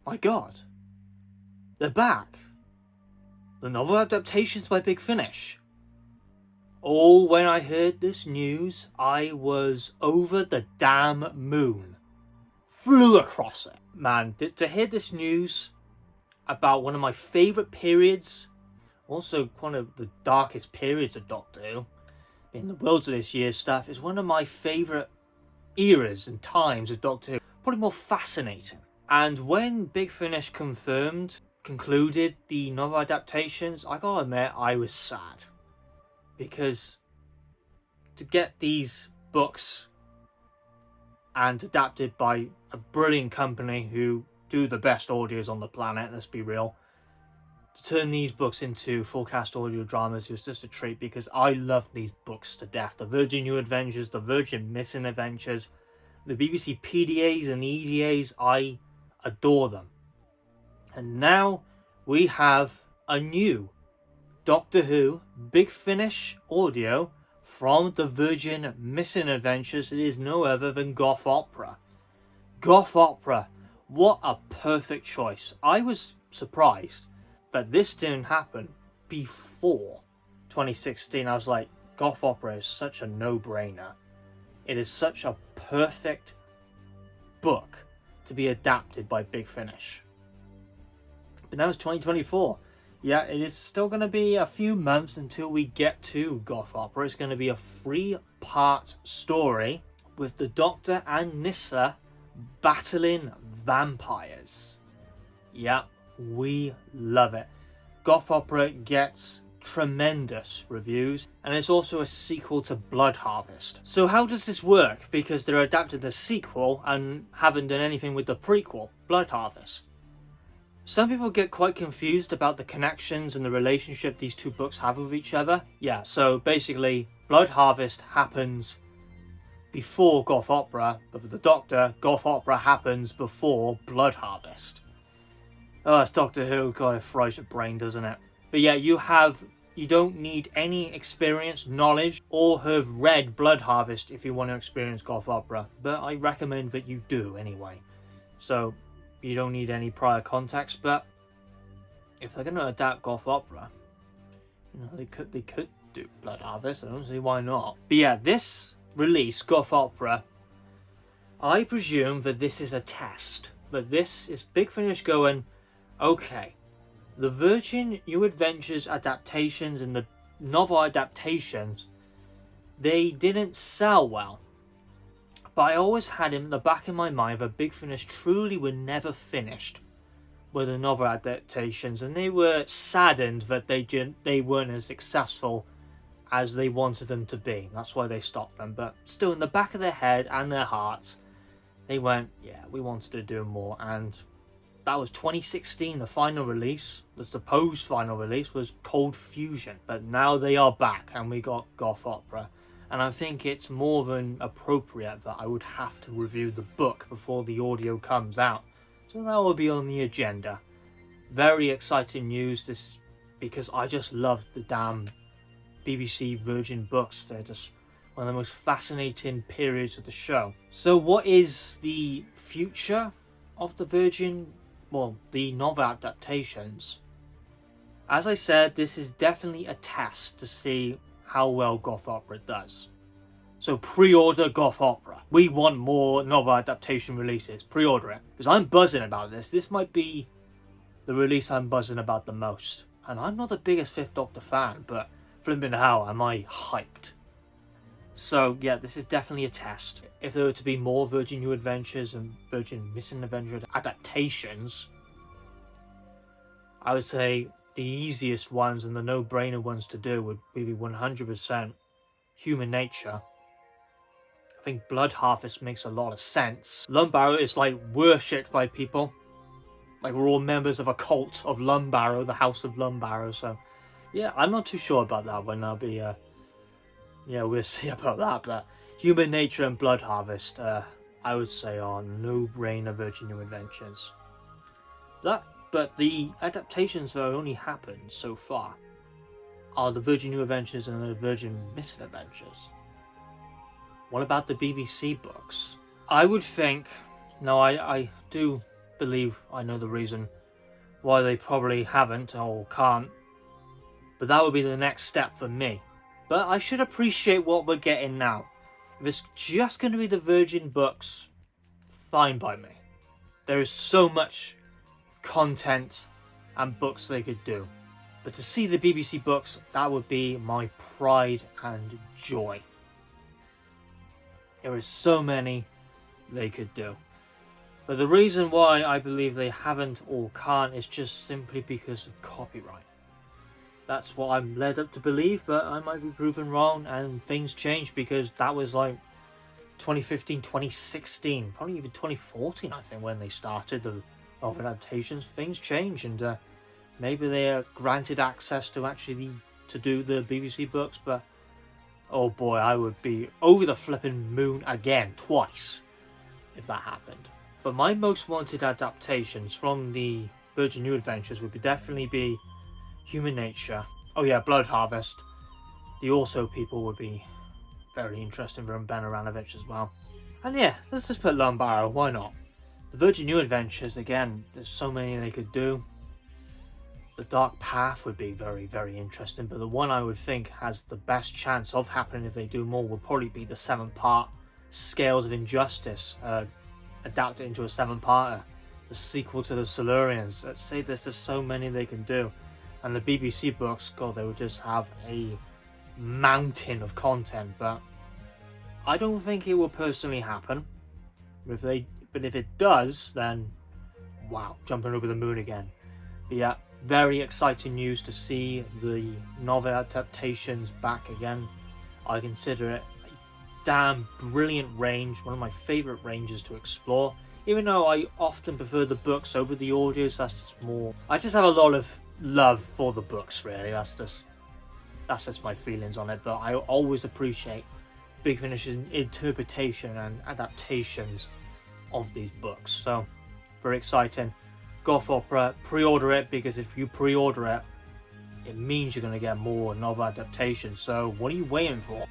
My God, they're back. The novel adaptations by Big Finish. Oh, when I heard this news, I was over the damn moon. Flew across it. Man, to hear this news about one of my favourite periods, also one of the darkest periods of Doctor Who, in the Worlds of this year's stuff, is one of my favourite eras and times of Doctor Who. Probably more fascinating. And when Big Finish concluded the novel adaptations, I gotta admit, I was sad. Because to get these books and adapted by a brilliant company who do the best audios on the planet, let's be real, to turn these books into full cast audio dramas was just a treat, because I love these books to death. The Virgin New Adventures, the Virgin Missing Adventures, the BBC PDAs and EDAs, I adore them. And now we have a new Doctor Who Big Finish audio from the Virgin Missing Adventures. It is no other than Goth Opera. Goth Opera, what a perfect choice. I was surprised that this didn't happen before 2016. I was like, Goth Opera is such a no-brainer. It is such a perfect book to be adapted by Big Finish. But now it's 2024. Yeah, it is still going to be a few months until we get to Goth Opera. It's going to be a 3-part story with the Doctor and Nyssa battling vampires. Yeah, we love it. Goth Opera gets tremendous reviews, and it's also a sequel to Blood Harvest. So how does this work? Because they're adapting the sequel and haven't done anything with the prequel, Blood Harvest. Some people get quite confused about the connections and the relationship these two books have with each other. Yeah, so basically, Blood Harvest happens before Goth Opera, but for the Doctor, Goth Opera happens before Blood Harvest. Oh, it's Doctor Who. God, it fries your brain, doesn't it? But yeah, you don't need any experience, knowledge, or have read Blood Harvest if you want to experience Goth Opera. But I recommend that you do anyway. So you don't need any prior context. But if they're going to adapt Goth Opera, you know, they could do Blood Harvest. I don't see why not. But yeah, this release, Goth Opera, I presume that this is a test. That this is Big Finish going, okay, the Virgin New Adventures adaptations and the novel adaptations, they didn't sell well. But I always had in the back of my mind that Big Finish truly were never finished with the novel adaptations, and they were saddened that they weren't as successful as they wanted them to be. That's why they stopped them. But still, in the back of their head and their hearts, they went, yeah, we wanted to do more. And that was 2016, the final release. The supposed final release was Cold Fusion. But now they are back, and we got Goth Opera. And I think it's more than appropriate that I would have to review the book before the audio comes out. So that will be on the agenda. Very exciting news, this, because I just love the damn BBC Virgin books. They're just one of the most fascinating periods of the show. So what is the future of the Virgin, well, the novel adaptations? As I said, this is definitely a test to see how well Goth Opera does. So pre-order Goth Opera. We want more novel adaptation releases. Pre-order it. Because I'm buzzing about this. This might be the release I'm buzzing about the most. And I'm not the biggest Fifth Doctor fan, but flipping hell, am I hyped. So yeah, this is definitely a test. If there were to be more Virgin New Adventures and Virgin Missing Adventures adaptations, I would say the easiest ones and the no-brainer ones to do would be 100% Human Nature. I think Blood Harvest makes a lot of sense. Lumbarrow is like worshipped by people. Like we're all members of a cult of Lumbarrow, the House of Lumbarrow. So yeah, I'm not too sure about that one. I'll be yeah, we'll see about that. But Human Nature and Blood Harvest, I would say are no-brainer Virgin New Adventures. But the adaptations that have only happened so far are the Virgin New Adventures and the Virgin Missing Adventures. What about the BBC books? I would think, no, I do believe I know the reason why they probably haven't or can't, but that would be the next step for me. But I should appreciate what we're getting now. If it's just going to be the Virgin books, fine by me. There is so much content and books they could do. But to see the BBC books, that would be my pride and joy. There is so many they could do. But the reason why I believe they haven't or can't is just simply because of copyright. That's what I'm led up to believe, but I might be proven wrong, and things change, because that was like 2015, 2016, probably even 2014, I think, when they started the Novel Adaptations. Things change, and maybe they are granted access to actually to do the BBC books, but oh boy, I would be over the flipping moon again, twice, if that happened. But my most wanted adaptations from the Virgin New Adventures would definitely be Human Nature. Oh yeah, Blood Harvest. The Also People would be very interesting from Ben Aranovich as well. And yeah, let's just put Lombaro, why not? The Virgin New Adventures, again, there's so many they could do. The Dark Path would be very, very interesting, but the one I would think has the best chance of happening if they do more would probably be the 7-part Scales of Injustice, adapted into a 7-parter, the sequel to the Silurians. Let's say there's just so many they can do. And the BBC books, God, they would just have a mountain of content, but I don't think it will personally happen. But if it does, then wow, jumping over the moon again. But yeah, very exciting news to see the Novel Adaptations back again. I consider it a damn brilliant range, one of my favourite ranges to explore. Even though I often prefer the books over the audios, that's just more... I just have a lot of love for the books, really. That's just my feelings on it. But I always appreciate Big Finish's interpretation and adaptations of these books. So, very exciting. Goth Opera, pre-order it, because if you pre-order it, it means you're going to get more novel adaptations. So, what are you waiting for?